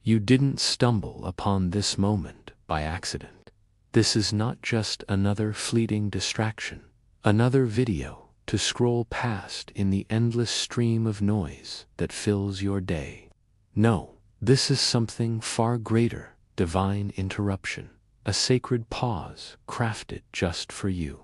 You didn't stumble upon this moment by accident. This is not just another fleeting distraction, another video to scroll past in the endless stream of noise that fills your day. No, this is something far greater, divine interruption, a sacred pause crafted just for you.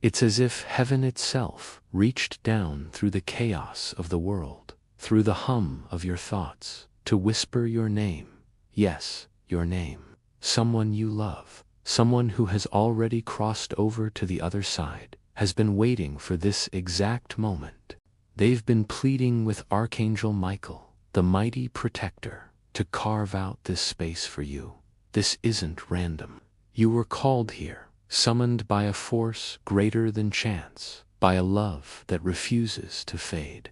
It's as if heaven itself reached down through the chaos of the world, through the hum of your thoughts, to whisper your name. Yes, your name. Someone you love, someone who has already crossed over to the other side, has been waiting for this exact moment. They've been pleading with Archangel Michael, the mighty protector, to carve out this space for you. This isn't random. You were called here, summoned by a force greater than chance, by a love that refuses to fade.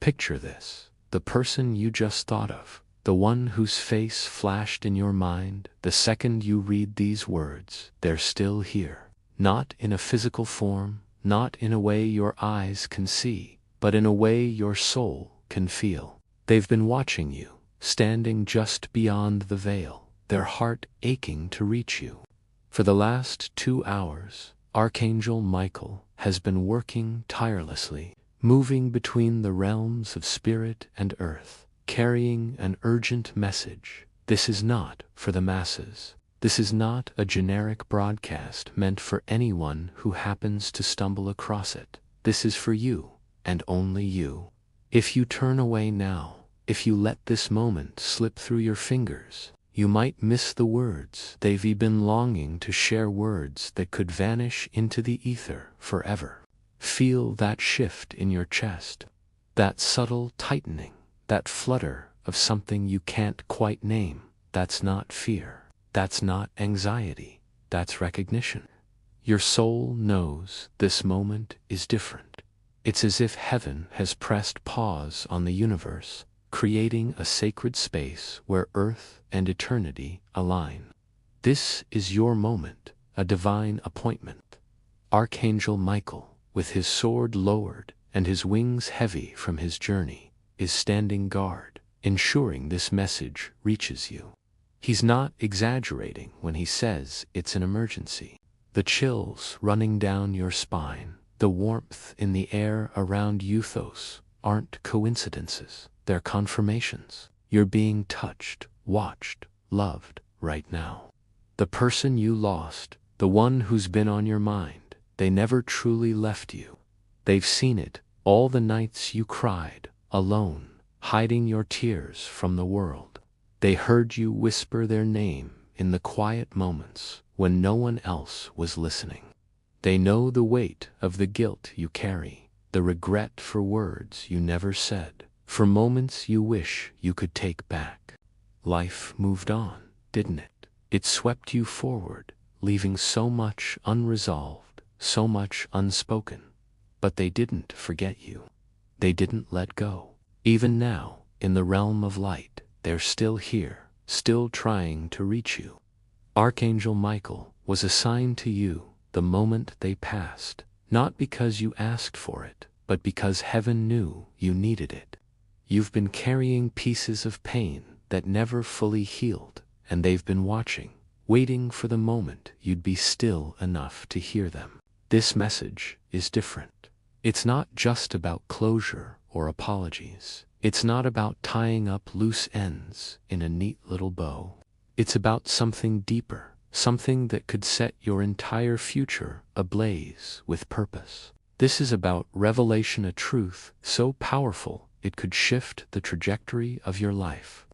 Picture this, the person you just thought of, the one whose face flashed in your mind the second you read these words, they're still here. Not in a physical form, not in a way your eyes can see, but in a way your soul can feel. They've been watching you, standing just beyond the veil, their heart aching to reach you. For the last 2 hours, Archangel Michael has been working tirelessly, moving between the realms of spirit and earth, carrying an urgent message. This is not for the masses. This is not a generic broadcast meant for anyone who happens to stumble across it. This is for you, and only you. If you turn away now, if you let this moment slip through your fingers, you might miss the words they've been longing to share, words that could vanish into the ether forever. Feel that shift in your chest, that subtle tightening, that flutter of something you can't quite name. That's not fear. That's not anxiety. That's recognition. Your soul knows this moment is different. It's as if heaven has pressed pause on the universe, creating a sacred space where earth and eternity align. This is your moment, a divine appointment. Archangel Michael, with his sword lowered and his wings heavy from his journey, is standing guard, ensuring this message reaches you. He's not exaggerating when he says it's an emergency. The chills running down your spine, the warmth in the air around you aren't coincidences. They're confirmations. You're being touched, watched, loved right now. The person you lost, the one who's been on your mind, they never truly left you. They've seen it, all the nights you cried, alone, hiding your tears from the world. They heard you whisper their name in the quiet moments when no one else was listening. They know the weight of the guilt you carry, the regret for words you never said, for moments you wish you could take back. Life moved on, didn't it? It swept you forward, leaving so much unresolved, so much unspoken. But they didn't forget you. They didn't let go. Even now, in the realm of light, they're still here, still trying to reach you. Archangel Michael was assigned to you the moment they passed, not because you asked for it, but because heaven knew you needed it. You've been carrying pieces of pain that never fully healed, and they've been watching, waiting for the moment you'd be still enough to hear them. This message is different. It's not just about closure or apologies. It's not about tying up loose ends in a neat little bow. It's about something deeper, something that could set your entire future ablaze with purpose. This is about revelation, a truth so powerful it could shift the trajectory of your life.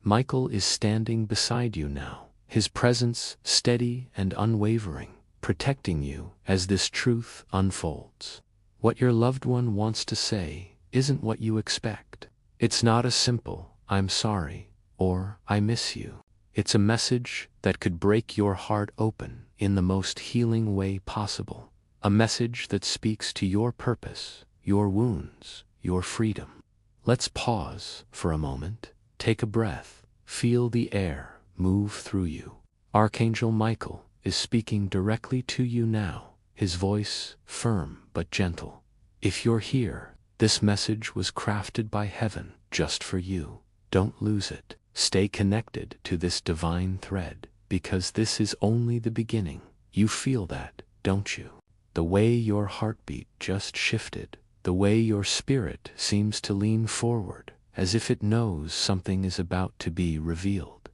Michael is standing beside you now, his presence steady and unwavering, protecting you as this truth unfolds. What your loved one wants to say isn't what you expect. It's not a simple, "I'm sorry," or "I miss you." It's a message that could break your heart open in the most healing way possible. A message that speaks to your purpose, your wounds, your freedom. Let's pause for a moment, take a breath, feel the air move through you. Archangel Michael is speaking directly to you now, his voice firm but gentle. If you're here, this message was crafted by heaven just for you. Don't lose it. Stay connected to this divine thread, because this is only the beginning. You feel that, don't you? The way your heartbeat just shifted, the way your spirit seems to lean forward, as if it knows something is about to be revealed.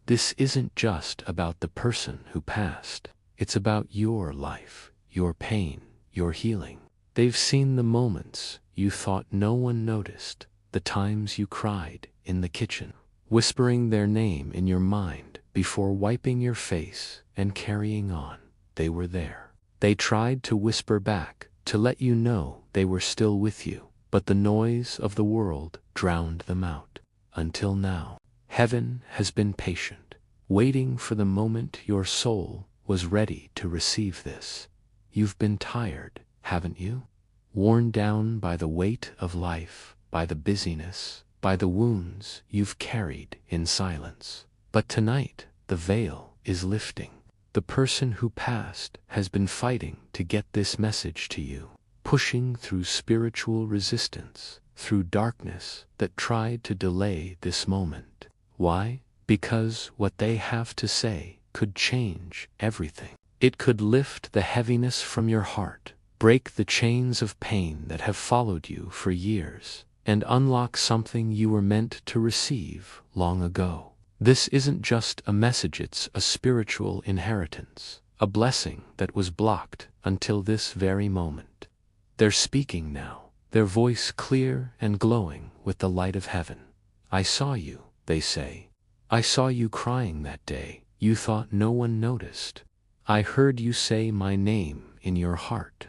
This isn't just about the person who passed. It's about your life, your pain, your healing. They've seen the moments you thought no one noticed, the times you cried in the kitchen, whispering their name in your mind before wiping your face and carrying on. They were there. They tried to whisper back, to let you know they were still with you, but the noise of the world drowned them out. Until now, heaven has been patient, waiting for the moment your soul was ready to receive this. You've been tired, haven't you? Worn down by the weight of life, by the busyness, by the wounds you've carried in silence. But tonight, the veil is lifting. The person who passed has been fighting to get this message to you, pushing through spiritual resistance, through darkness that tried to delay this moment. Why? Because what they have to say could change everything. It could lift the heaviness from your heart, break the chains of pain that have followed you for years, and unlock something you were meant to receive long ago. This isn't just a message, it's a spiritual inheritance, a blessing that was blocked until this very moment. They're speaking now, their voice clear and glowing with the light of heaven. I saw you, they say. I saw you crying that day. You thought no one noticed. I heard you say my name in your heart.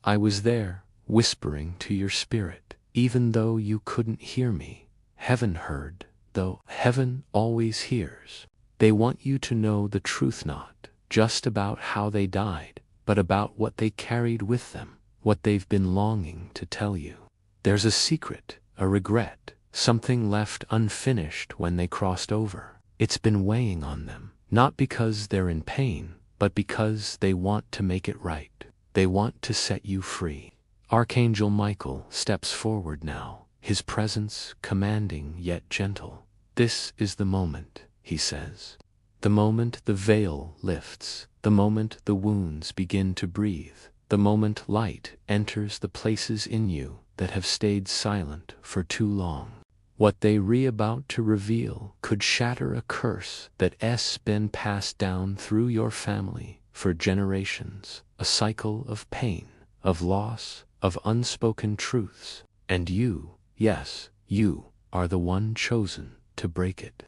I was there, whispering to your spirit, even though you couldn't hear me. Heaven heard, though heaven always hears. They want you to know the truth, not just about how they died, but about what they carried with them, what they've been longing to tell you. There's a secret, a regret, something left unfinished when they crossed over. It's been weighing on them, not because they're in pain, but because they want to make it right. They want to set you free. Archangel Michael steps forward now, his presence commanding yet gentle. This is the moment, he says. The moment the veil lifts, the moment the wounds begin to breathe, the moment light enters the places in you that have stayed silent for too long. What they about to reveal could shatter a curse that has been passed down through your family for generations, a cycle of pain, of loss, of unspoken truths. And you, yes, you, are the one chosen to break it.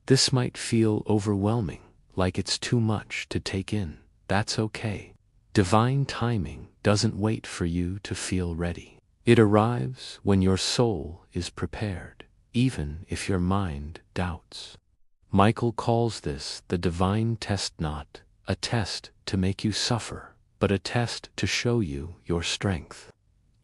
This might feel overwhelming, like it's too much to take in. That's okay. Divine timing doesn't wait for you to feel ready. It arrives when your soul is prepared, even if your mind doubts. Michael calls this the divine test, not a test to make you suffer, but a test to show you your strength.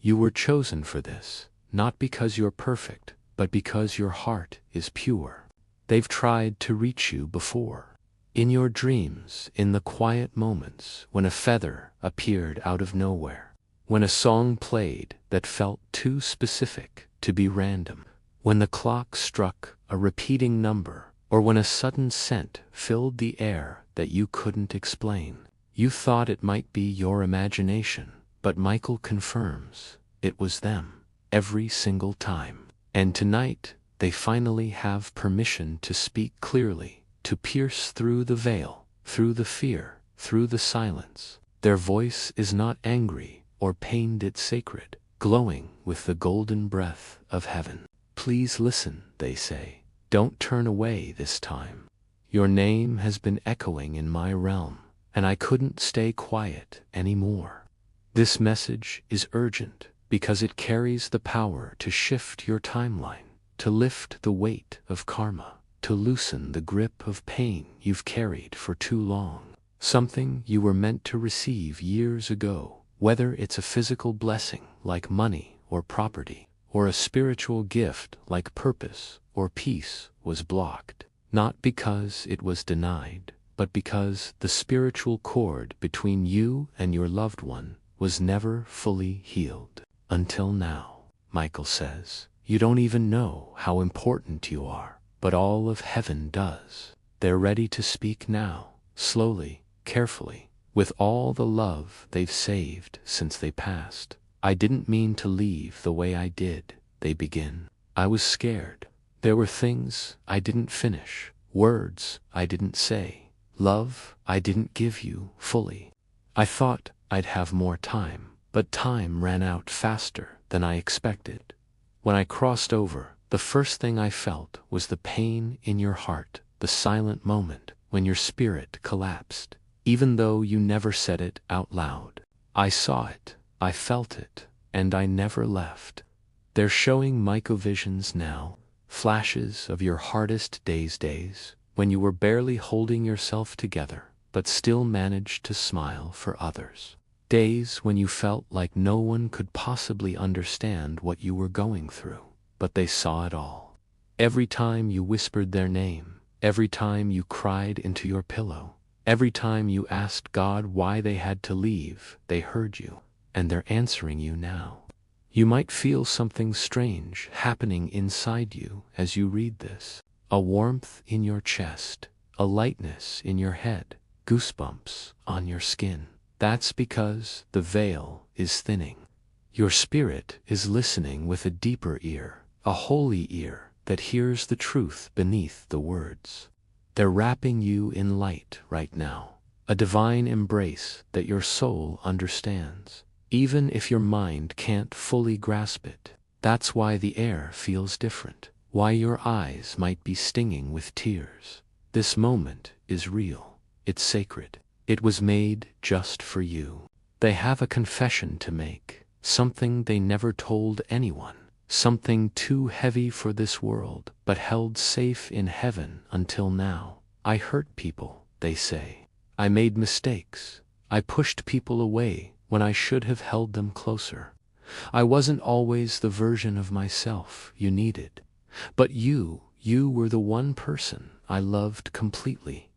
You were chosen for this, not because you're perfect, but because your heart is pure. They've tried to reach you before. In your dreams, in the quiet moments when a feather appeared out of nowhere, when a song played that felt too specific to be random, when the clock struck a repeating number, or when a sudden scent filled the air that you couldn't explain. You thought it might be your imagination, but Michael confirms it was them, every single time. And tonight, they finally have permission to speak clearly, to pierce through the veil, through the fear, through the silence. Their voice is not angry or pained, it's sacred, glowing with the golden breath of heaven. Please listen, they say. Don't turn away this time. Your name has been echoing in my realm, and I couldn't stay quiet anymore. This message is urgent because it carries the power to shift your timeline, to lift the weight of karma, to loosen the grip of pain you've carried for too long. Something you were meant to receive years ago, whether it's a physical blessing like money or property, or a spiritual gift like purpose or peace, was blocked. Not because it was denied, but because the spiritual cord between you and your loved one was never fully healed. Until now, Michael says, you don't even know how important you are, but all of heaven does. They're ready to speak now, slowly, carefully, with all the love they've saved since they passed. I didn't mean to leave the way I did, they begin. I was scared. There were things I didn't finish, words I didn't say, love I didn't give you fully. I thought I'd have more time, but time ran out faster than I expected. When I crossed over, the first thing I felt was the pain in your heart, the silent moment when your spirit collapsed, even though you never said it out loud. I saw it, I felt it, and I never left. They're showing microvisions now, flashes of your hardest days, when you were barely holding yourself together, but still managed to smile for others. Days when you felt like no one could possibly understand what you were going through, but they saw it all. Every time you whispered their name, every time you cried into your pillow, every time you asked God why they had to leave, they heard you, and they're answering you now. You might feel something strange happening inside you as you read this. A warmth in your chest, a lightness in your head, goosebumps on your skin. That's because the veil is thinning. Your spirit is listening with a deeper ear, a holy ear that hears the truth beneath the words. They're wrapping you in light right now, a divine embrace that your soul understands, even if your mind can't fully grasp it. That's why the air feels different, why your eyes might be stinging with tears. This moment is real, it's sacred. It was made just for you. They have a confession to make, something they never told anyone, something too heavy for this world, but held safe in heaven until now. I hurt people, they say. I made mistakes. I pushed people away when I should have held them closer. I wasn't always the version of myself you needed. But you were the one person I loved completely,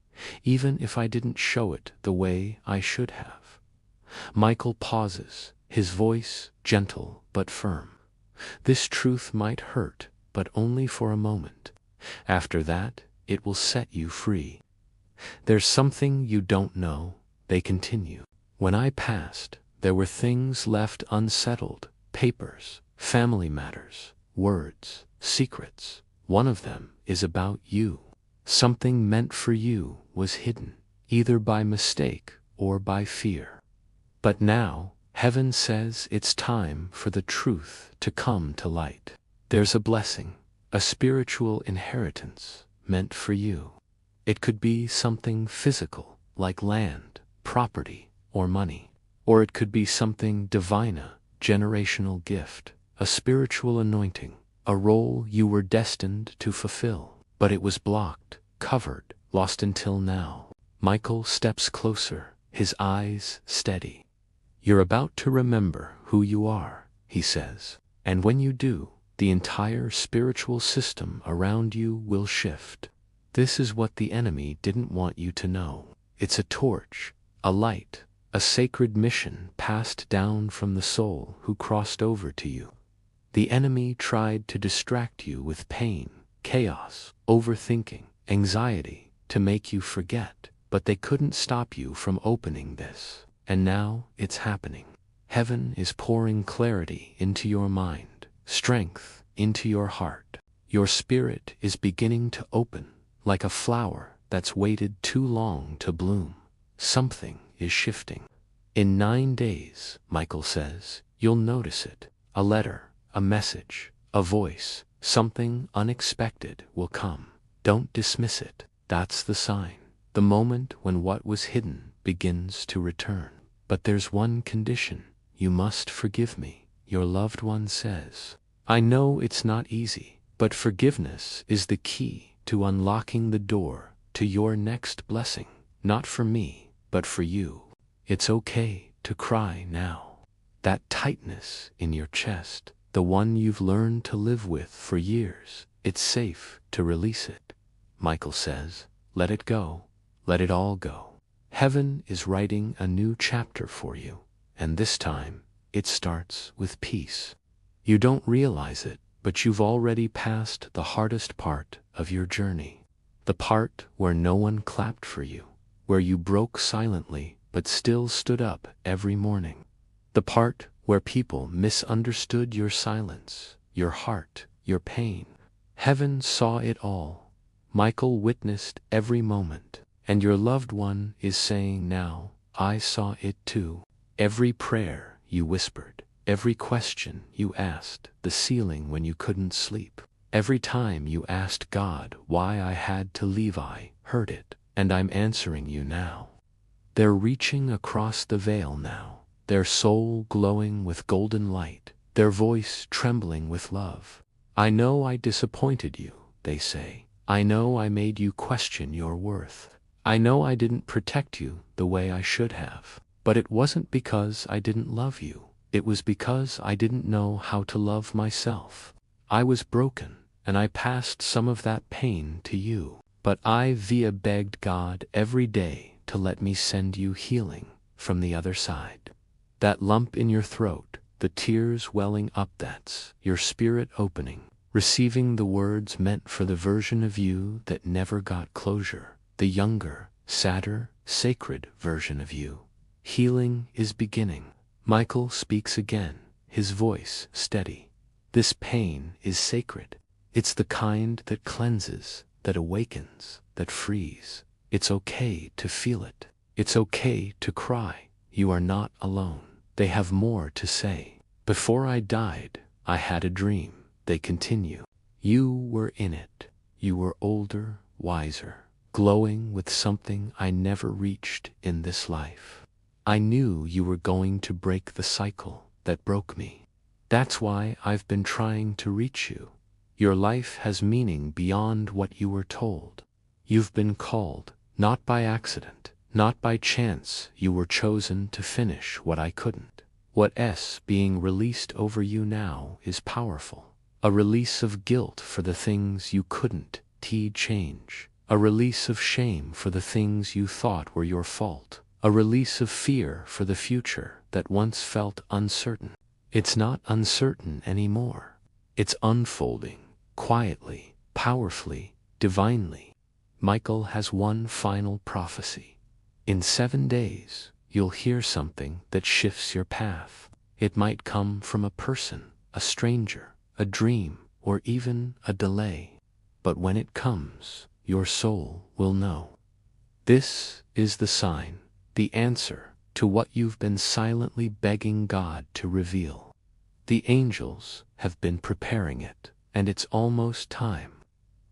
even if I didn't show it the way I should have. Michael pauses, his voice gentle but firm. This truth might hurt, but only for a moment. After that, it will set you free. There's something you don't know, they continue. When I passed, there were things left unsettled, papers, family matters, words, secrets. One of them is about you. Something meant for you was hidden, either by mistake or by fear. But now, heaven says it's time for the truth to come to light. There's a blessing, a spiritual inheritance meant for you. It could be something physical, like land, property, or money. Or it could be something divine, a generational gift, a spiritual anointing, a role you were destined to fulfill. But it was blocked, covered, lost until now. Michael steps closer, his eyes steady. You're about to remember who you are, he says. And when you do, the entire spiritual system around you will shift. This is what the enemy didn't want you to know. It's a torch, a light, a sacred mission passed down from the soul who crossed over to you. The enemy tried to distract you with pain, chaos, overthinking, anxiety, to make you forget, but they couldn't stop you from opening this. And now it's happening. Heaven is pouring clarity into your mind, strength into your heart. Your spirit is beginning to open, like a flower that's waited too long to bloom. Something is shifting. In 9 days, Michael says, you'll notice it. A letter, a message, a voice, something unexpected will come. Don't dismiss it. That's the sign. The moment when what was hidden begins to return. But there's one condition. You must forgive me, your loved one says. I know it's not easy, but forgiveness is the key to unlocking the door to your next blessing. Not for me, but for you. It's okay to cry now. That tightness in your chest, the one you've learned to live with for years, it's safe to release it. Michael says, let it go. Let it all go. Heaven is writing a new chapter for you, and this time, it starts with peace. You don't realize it, but you've already passed the hardest part of your journey. The part where no one clapped for you, where you broke silently but still stood up every morning. The part where people misunderstood your silence, your heart, your pain. Heaven saw it all. Michael witnessed every moment, and your loved one is saying now, I saw it too. Every prayer you whispered, every question you asked the ceiling when you couldn't sleep. Every time you asked God why I had to leave, I heard it, and I'm answering you now. They're reaching across the veil now, their soul glowing with golden light, their voice trembling with love. I know I disappointed you, they say. I know I made you question your worth. I know I didn't protect you the way I should have. But it wasn't because I didn't love you. It was because I didn't know how to love myself. I was broken, and I passed some of that pain to you. But I begged God every day to let me send you healing from the other side. That lump in your throat, the tears welling up, that's your spirit opening, receiving the words meant for the version of you that never got closure, the younger, sadder, sacred version of you. Healing is beginning. Michael speaks again, his voice steady. This pain is sacred. It's the kind that cleanses, that awakens, that frees. It's okay to feel it. It's okay to cry. You are not alone. They have more to say. Before I died, I had a dream, they continue. You were in it. You were older, wiser, glowing with something I never reached in this life. I knew you were going to break the cycle that broke me. That's why I've been trying to reach you. Your life has meaning beyond what you were told. You've been called, not by accident, not by chance. You were chosen to finish what I couldn't. What's being released over you now is powerful. A release of guilt for the things you couldn't change. A release of shame for the things you thought were your fault. A release of fear for the future that once felt uncertain. It's not uncertain anymore. It's unfolding, quietly, powerfully, divinely. Michael has one final prophecy. In 7 days, you'll hear something that shifts your path. It might come from a person, a stranger, a dream, or even a delay. But when it comes, your soul will know. This is the sign, the answer to what you've been silently begging God to reveal. The angels have been preparing it, and it's almost time.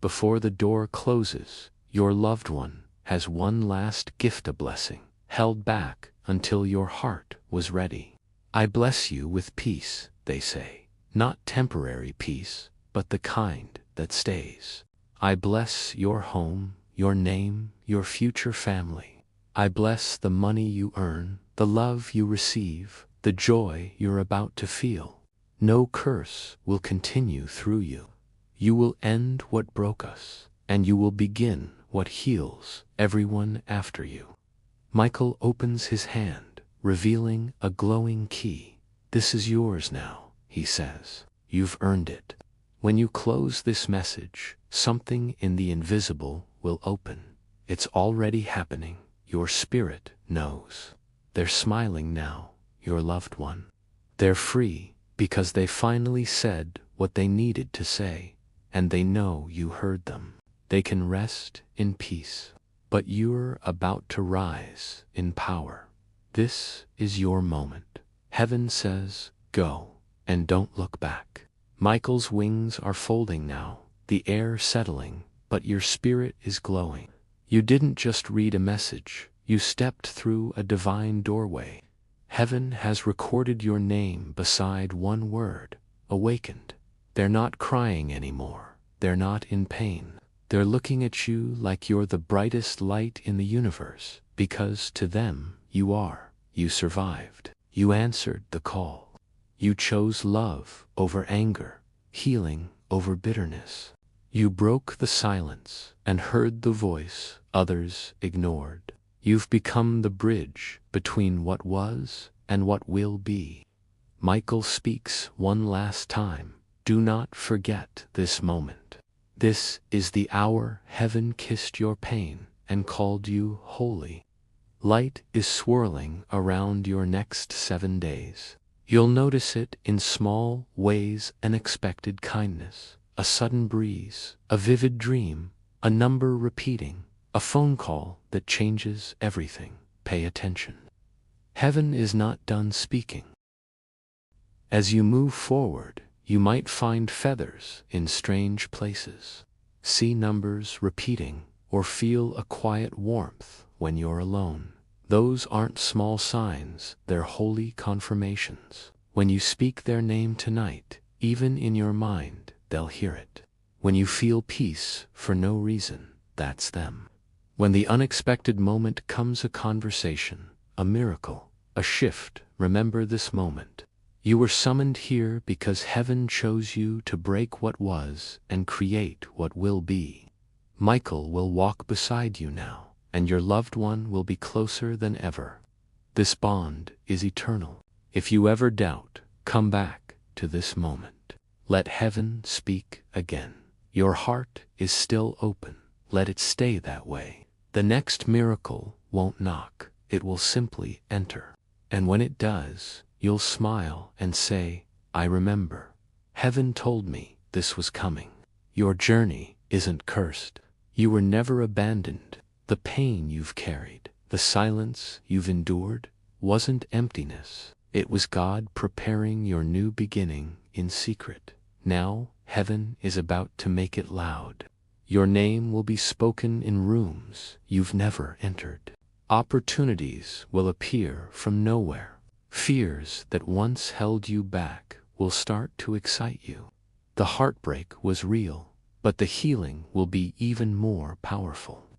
Before the door closes, your loved one has one last gift, a blessing, held back until your heart was ready. I bless you with peace, they say. Not temporary peace, but the kind that stays. I bless your home, your name, your future family. I bless the money you earn, the love you receive, the joy you're about to feel. No curse will continue through you. You will end what broke us, and you will begin what heals everyone after you. Michael opens his hand, revealing a glowing key. This is yours now, he says. You've earned it. When you close this message, something in the invisible will open. It's already happening. Your spirit knows. They're smiling now, your loved one. They're free because they finally said what they needed to say, and they know you heard them. They can rest in peace. But you're about to rise in power. This is your moment. Heaven says, go, and don't look back. Michael's wings are folding now, the air settling, but your spirit is glowing. You didn't just read a message, you stepped through a divine doorway. Heaven has recorded your name beside one word, awakened. They're not crying anymore. They're not in pain. They're looking at you like you're the brightest light in the universe, because to them, you are. You survived. You answered the call. You chose love over anger, healing over bitterness. You broke the silence and heard the voice others ignored. You've become the bridge between what was and what will be. Michael speaks one last time. Do not forget this moment. This is the hour heaven kissed your pain and called you holy. Light is swirling around your next 7 days. You'll notice it in small ways: unexpected kindness, a sudden breeze, a vivid dream, a number repeating, a phone call that changes everything. Pay attention. Heaven is not done speaking. As you move forward, you might find feathers in strange places, see numbers repeating, or feel a quiet warmth when you're alone. Those aren't small signs, they're holy confirmations. When you speak their name tonight, even in your mind, they'll hear it. When you feel peace for no reason, that's them. When the unexpected moment comes, a conversation, a miracle, a shift, remember this moment. You were summoned here because heaven chose you to break what was and create what will be. Michael will walk beside you now, and your loved one will be closer than ever. This bond is eternal. If you ever doubt, come back to this moment. Let heaven speak again. Your heart is still open. Let it stay that way. The next miracle won't knock. It will simply enter. And when it does, you'll smile and say, I remember. Heaven told me this was coming. Your journey isn't cursed. You were never abandoned. The pain you've carried, the silence you've endured, wasn't emptiness. It was God preparing your new beginning in secret. Now, heaven is about to make it loud. Your name will be spoken in rooms you've never entered. Opportunities will appear from nowhere. Fears that once held you back will start to excite you. The heartbreak was real, but the healing will be even more powerful.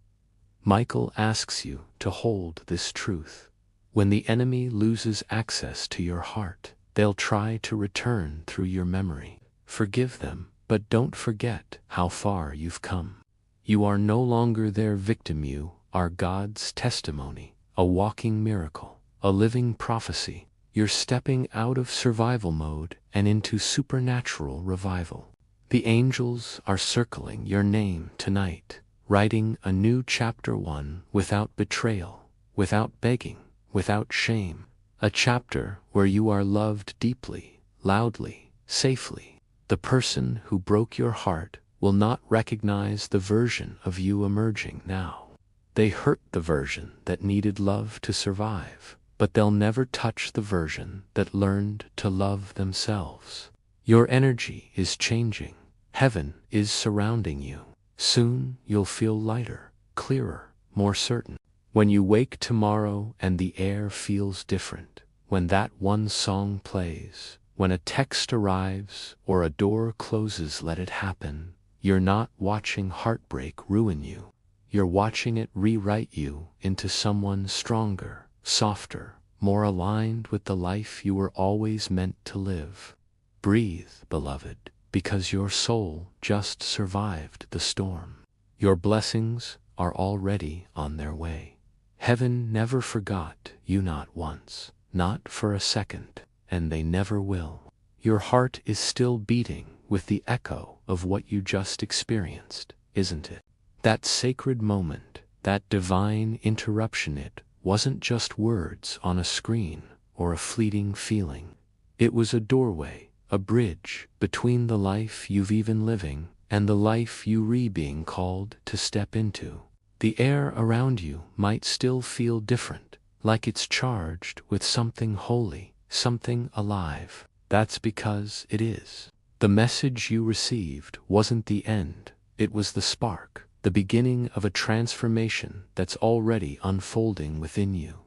Michael asks you to hold this truth. When the enemy loses access to your heart, they'll try to return through your memory. Forgive them, but don't forget how far you've come. You are no longer their victim. You are God's testimony, a walking miracle, a living prophecy. You're stepping out of survival mode and into supernatural revival. The angels are circling your name tonight, writing a new chapter, one without betrayal, without begging, without shame. A chapter where you are loved deeply, loudly, safely. The person who broke your heart will not recognize the version of you emerging now. They hurt the version that needed love to survive, but they'll never touch the version that learned to love themselves. Your energy is changing. Heaven is surrounding you. Soon you'll feel lighter, clearer, more certain. When you wake tomorrow and the air feels different, when that one song plays, when a text arrives or a door closes, let it happen. You're not watching heartbreak ruin you. You're watching it rewrite you into someone stronger, softer, more aligned with the life you were always meant to live. Breathe, beloved, because your soul just survived the storm. Your blessings are already on their way. Heaven never forgot you, not once, not for a second, and they never will. Your heart is still beating with the echo of what you just experienced, isn't it? That sacred moment, that divine interruption, it wasn't just words on a screen or a fleeting feeling. It was a doorway, a bridge between the life you've been living and the life you being called to step into. The air around you might still feel different, like it's charged with something holy, something alive. That's because it is. The message you received wasn't the end, it was the spark, the beginning of a transformation that's already unfolding within you.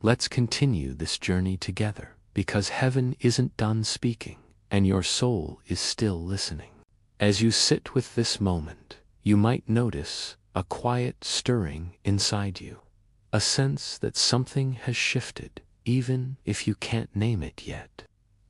Let's continue this journey together, because heaven isn't done speaking, and your soul is still listening. As you sit with this moment, you might notice a quiet stirring inside you, a sense that something has shifted, even if you can't name it yet.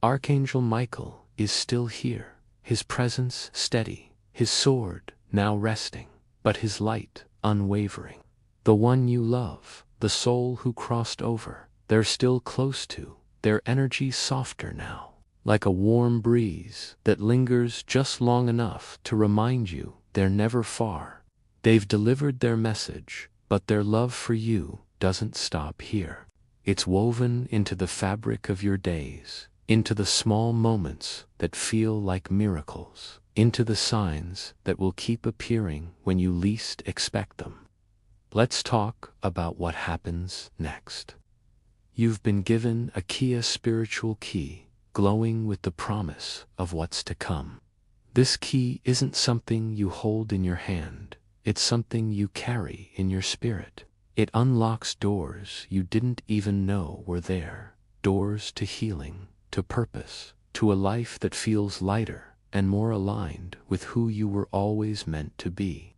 Archangel Michael is still here, his presence steady, his sword now resting, but his light unwavering. The one you love, the soul who crossed over, they're still close to, their energy softer now, like a warm breeze that lingers just long enough to remind you they're never far. They've delivered their message, but their love for you doesn't stop here. It's woven into the fabric of your days, into the small moments that feel like miracles, into the signs that will keep appearing when you least expect them. Let's talk about what happens next. You've been given a spiritual key, glowing with the promise of what's to come. This key isn't something you hold in your hand, it's something you carry in your spirit. It unlocks doors you didn't even know were there, doors to healing, to purpose, to a life that feels lighter and more aligned with who you were always meant to be.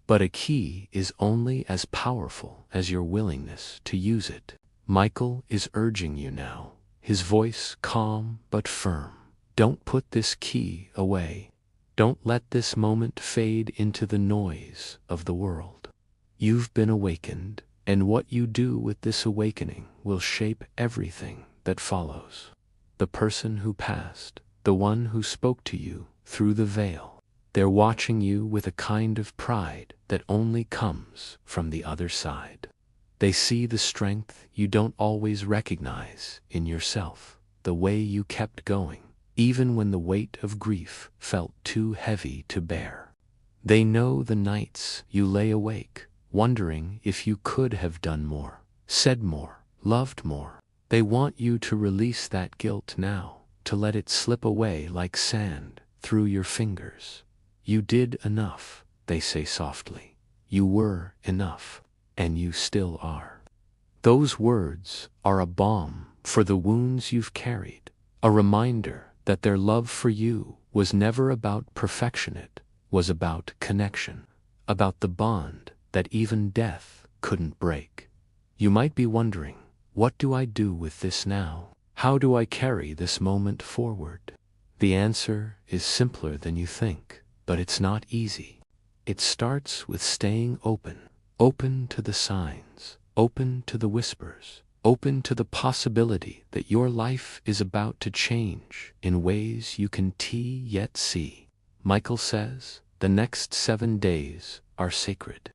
But a key is only as powerful as your willingness to use it. Michael is urging you now, his voice calm but firm. Don't put this key away. Don't let this moment fade into the noise of the world. You've been awakened, and what you do with this awakening will shape everything that follows. The person who passed, the one who spoke to you through the veil, they're watching you with a kind of pride that only comes from the other side. They see the strength you don't always recognize in yourself, the way you kept going, even when the weight of grief felt too heavy to bear. They know the nights you lay awake, wondering if you could have done more, said more, loved more. They want you to release that guilt now, to let it slip away like sand through your fingers. You did enough, they say softly. You were enough, and you still are. Those words are a balm for the wounds you've carried, a reminder that their love for you was never about perfection, it was about connection, about the bond that even death couldn't break. You might be wondering, what do I do with this now? How do I carry this moment forward? The answer is simpler than you think, but it's not easy. It starts with staying open, open to the signs, open to the whispers, open to the possibility that your life is about to change in ways you can yet see. Michael says, the next 7 days are sacred.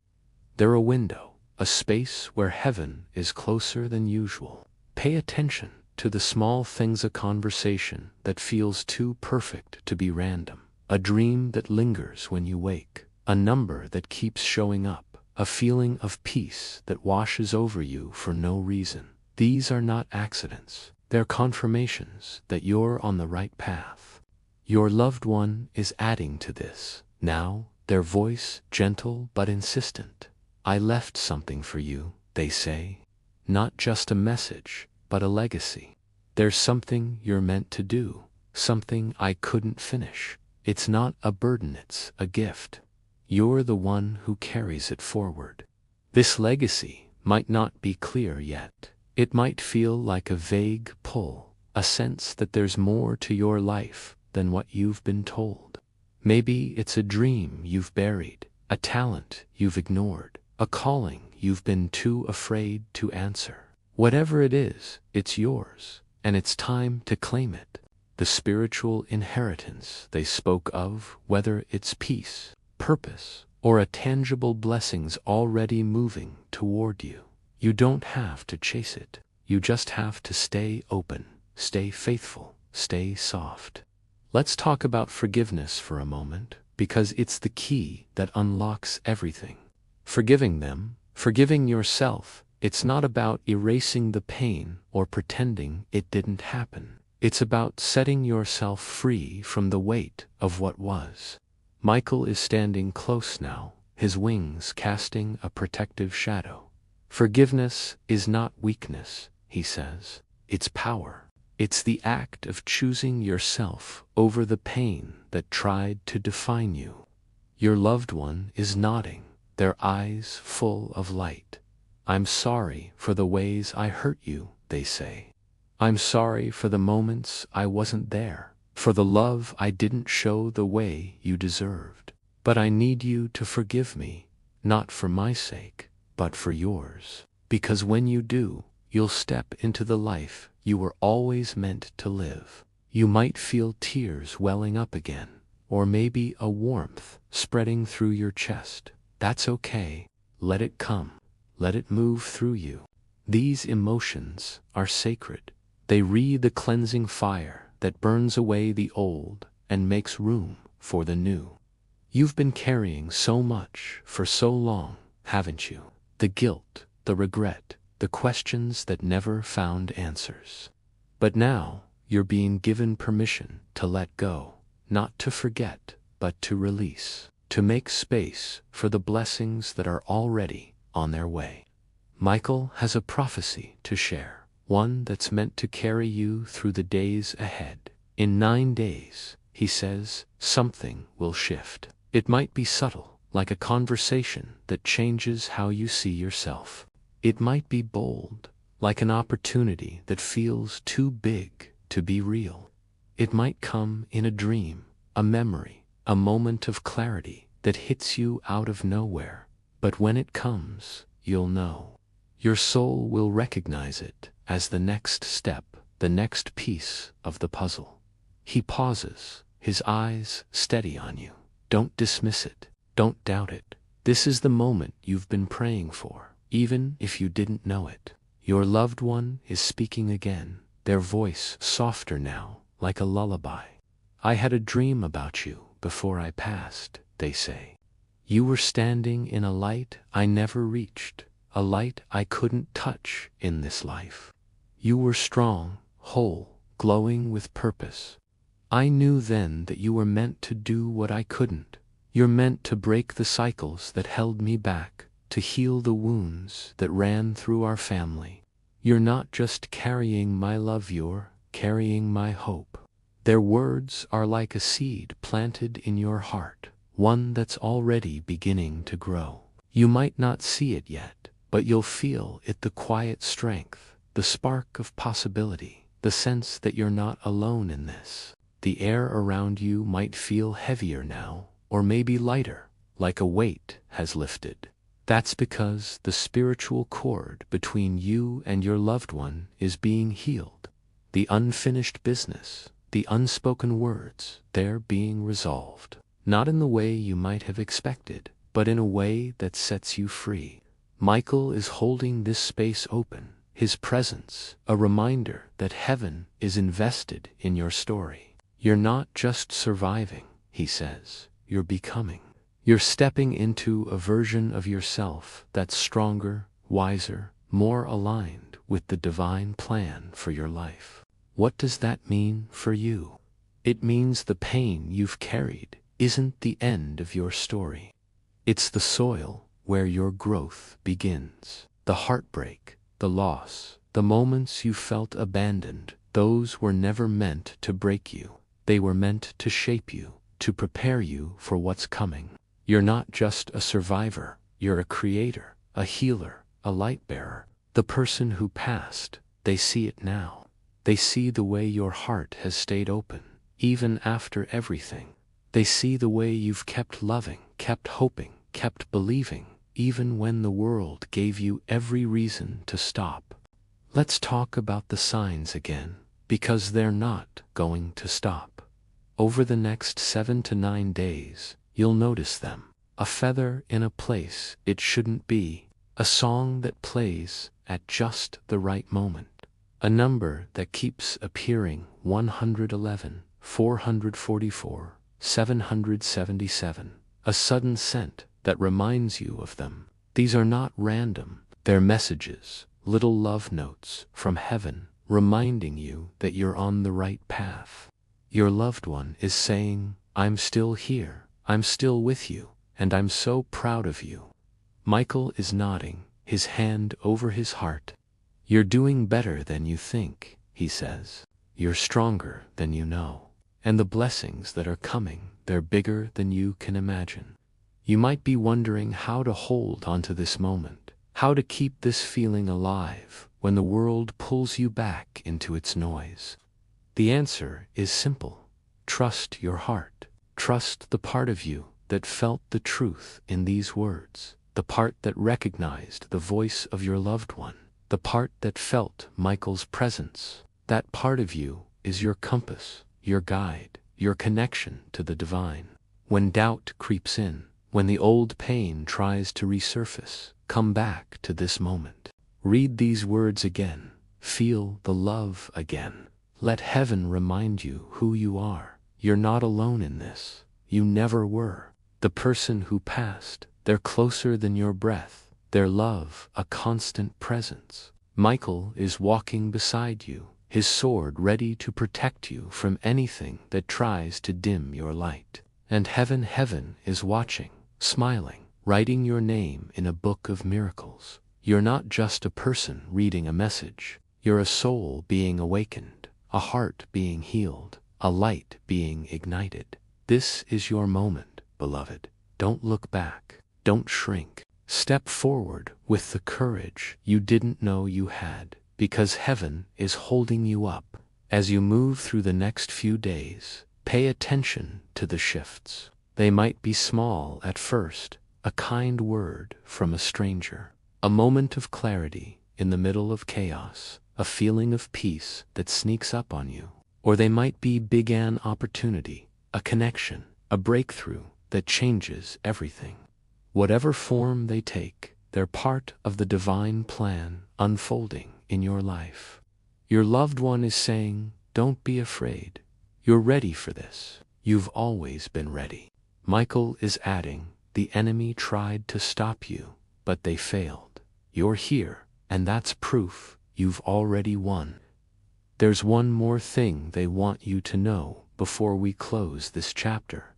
They're a window, a space where heaven is closer than usual. Pay attention to the small things, a conversation that feels too perfect to be random, a dream that lingers when you wake, a number that keeps showing up, a feeling of peace that washes over you for no reason. These are not accidents, they're confirmations that you're on the right path. Your loved one is adding to this, now, their voice gentle but insistent. I left something for you, they say. Not just a message, but a legacy. There's something you're meant to do, something I couldn't finish. It's not a burden, it's a gift. You're the one who carries it forward. This legacy might not be clear yet. It might feel like a vague pull, a sense that there's more to your life than what you've been told. Maybe it's a dream you've buried, a talent you've ignored, a calling you've been too afraid to answer. Whatever it is, it's yours, and it's time to claim it. The spiritual inheritance they spoke of, whether it's peace, purpose, or a tangible blessings already moving toward you. You don't have to chase it. You just have to stay open, stay faithful, stay soft. Let's talk about forgiveness for a moment, because it's the key that unlocks everything. Forgiving them, forgiving yourself, it's not about erasing the pain or pretending it didn't happen. It's about setting yourself free from the weight of what was. Michael is standing close now, his wings casting a protective shadow. Forgiveness is not weakness, he says. It's power. It's the act of choosing yourself over the pain that tried to define you. Your loved one is nodding, their eyes full of light. I'm sorry for the ways I hurt you, they say. I'm sorry for the moments I wasn't there, for the love I didn't show the way you deserved. But I need you to forgive me, not for my sake, but for yours. Because when you do, you'll step into the life you were always meant to live. You might feel tears welling up again, or maybe a warmth spreading through your chest. That's okay. Let it come. Let it move through you. These emotions are sacred. They read the cleansing fire that burns away the old and makes room for the new. You've been carrying so much for so long, haven't you? The guilt, the regret, the questions that never found answers. But now, you're being given permission to let go, not to forget, but to release, to make space for the blessings that are already on their way. Michael has a prophecy to share, one that's meant to carry you through the days ahead. In 9 days, he says, something will shift. It might be subtle, like a conversation that changes how you see yourself. It might be bold, like an opportunity that feels too big to be real. It might come in a dream, a memory, a moment of clarity that hits you out of nowhere. But when it comes, you'll know. Your soul will recognize it as the next step, the next piece of the puzzle. He pauses, his eyes steady on you. Don't dismiss it. Don't doubt it. This is the moment you've been praying for, even if you didn't know it. Your loved one is speaking again, their voice softer now, like a lullaby. I had a dream about you before I passed, they say. You were standing in a light I never reached, a light I couldn't touch in this life. You were strong, whole, glowing with purpose. I knew then that you were meant to do what I couldn't. You're meant to break the cycles that held me back, to heal the wounds that ran through our family. You're not just carrying my love, you're carrying my hope. Their words are like a seed planted in your heart, one that's already beginning to grow. You might not see it yet, but you'll feel it, the quiet strength, the spark of possibility, the sense that you're not alone in this. The air around you might feel heavier now, or maybe lighter, like a weight has lifted. That's because the spiritual cord between you and your loved one is being healed. The unfinished business, the unspoken words, they're being resolved. Not in the way you might have expected, but in a way that sets you free. Michael is holding this space open, his presence, a reminder that heaven is invested in your story. You're not just surviving, he says, you're becoming. You're stepping into a version of yourself that's stronger, wiser, more aligned with the divine plan for your life. What does that mean for you? It means the pain you've carried isn't the end of your story. It's the soil where your growth begins. The heartbreak, the loss, the moments you felt abandoned, those were never meant to break you. They were meant to shape you, to prepare you for what's coming. You're not just a survivor, you're a creator, a healer, a light bearer. The person who passed, they see it now. They see the way your heart has stayed open, even after everything. They see the way you've kept loving, kept hoping, kept believing, even when the world gave you every reason to stop. Let's talk about the signs again, because they're not going to stop. Over the next 7 to 9 days, you'll notice them. A feather in a place it shouldn't be, a song that plays at just the right moment, a number that keeps appearing: 111, 444, 777, a sudden scent that reminds you of them. These are not random, they're messages, little love notes from heaven, reminding you that you're on the right path. Your loved one is saying, I'm still here, I'm still with you, and I'm so proud of you. Michael is nodding, his hand over his heart. You're doing better than you think, he says. You're stronger than you know. And the blessings that are coming, they're bigger than you can imagine. You might be wondering how to hold onto this moment, how to keep this feeling alive when the world pulls you back into its noise. The answer is simple. Trust your heart. Trust the part of you that felt the truth in these words, the part that recognized the voice of your loved one, the part that felt Michael's presence. That part of you is your compass, your guide, your connection to the divine. When doubt creeps in, when the old pain tries to resurface, come back to this moment. Read these words again. Feel the love again. Let heaven remind you who you are. You're not alone in this. You never were. The person who passed, they're closer than your breath. Their love, a constant presence. Michael is walking beside you, his sword ready to protect you from anything that tries to dim your light. And heaven is watching, smiling, writing your name in a book of miracles. You're not just a person reading a message. You're a soul being awakened, a heart being healed, a light being ignited. This is your moment, beloved. Don't look back. Don't shrink. Step forward with the courage you didn't know you had, because heaven is holding you up. As you move through the next few days, pay attention to the shifts. They might be small at first, a kind word from a stranger, a moment of clarity in the middle of chaos, a feeling of peace that sneaks up on you. Or they might be big an opportunity, a connection, a breakthrough that changes everything. Whatever form they take, they're part of the divine plan unfolding in your life. Your loved one is saying, don't be afraid. You're ready for this. You've always been ready. Michael is adding, the enemy tried to stop you, but they failed. You're here, and that's proof you've already won. There's one more thing they want you to know before we close this chapter.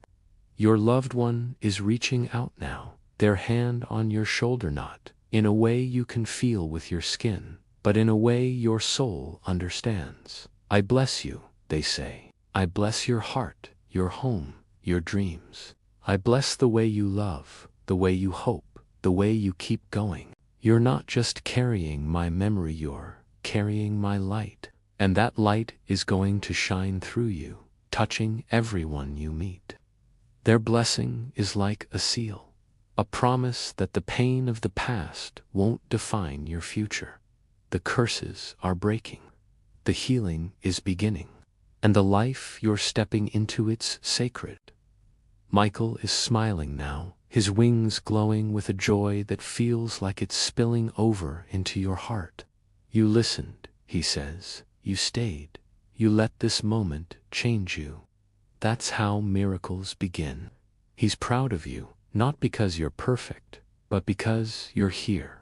Your loved one is reaching out now, their hand on your shoulder, not in a way you can feel with your skin, but in a way your soul understands. I bless you, they say. I bless your heart, your home, your dreams. I bless the way you love, the way you hope, the way you keep going. You're not just carrying my memory, you're carrying my light. And that light is going to shine through you, touching everyone you meet. Their blessing is like a seal, a promise that the pain of the past won't define your future. The curses are breaking, the healing is beginning, and the life you're stepping into, it's sacred. Michael is smiling now, his wings glowing with a joy that feels like it's spilling over into your heart. You listened, he says. You stayed. You let this moment change you. That's how miracles begin. He's proud of you, not because you're perfect, but because you're here.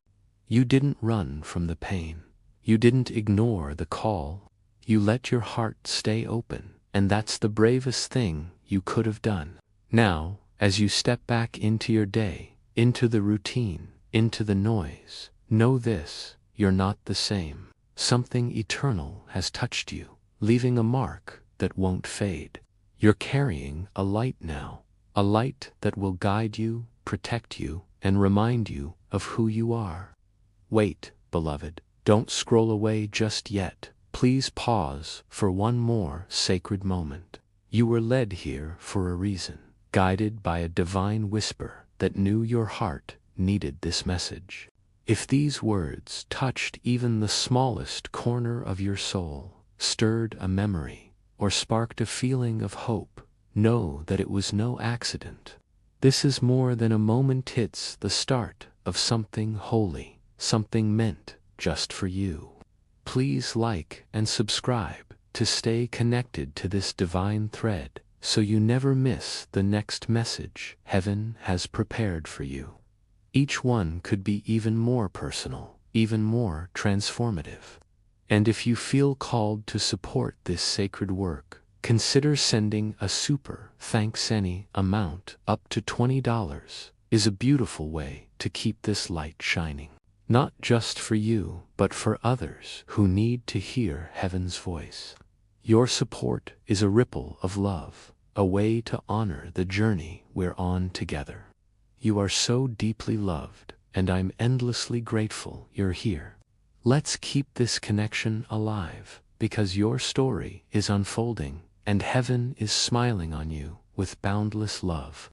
You didn't run from the pain. You didn't ignore the call. You let your heart stay open, and that's the bravest thing you could have done. Now, as you step back into your day, into the routine, into the noise, know this, you're not the same. Something eternal has touched you, leaving a mark that won't fade. You're carrying a light now, a light that will guide you, protect you, and remind you of who you are. Wait, beloved, don't scroll away just yet. Please pause for one more sacred moment. You were led here for a reason, guided by a divine whisper that knew your heart needed this message. If these words touched even the smallest corner of your soul, stirred a memory, or sparked a feeling of hope, know that it was no accident. This is more than a moment, it's the start of something holy, something meant just for you. Please like and subscribe to stay connected to this divine thread so you never miss the next message heaven has prepared for you. Each one could be even more personal, even more transformative. And if you feel called to support this sacred work, consider sending a super thanks. Any amount up to $20 is a beautiful way to keep this light shining. Not just for you, but for others who need to hear heaven's voice. Your support is a ripple of love, a way to honor the journey we're on together. You are so deeply loved, and I'm endlessly grateful you're here. Let's keep this connection alive, because your story is unfolding, and heaven is smiling on you with boundless love.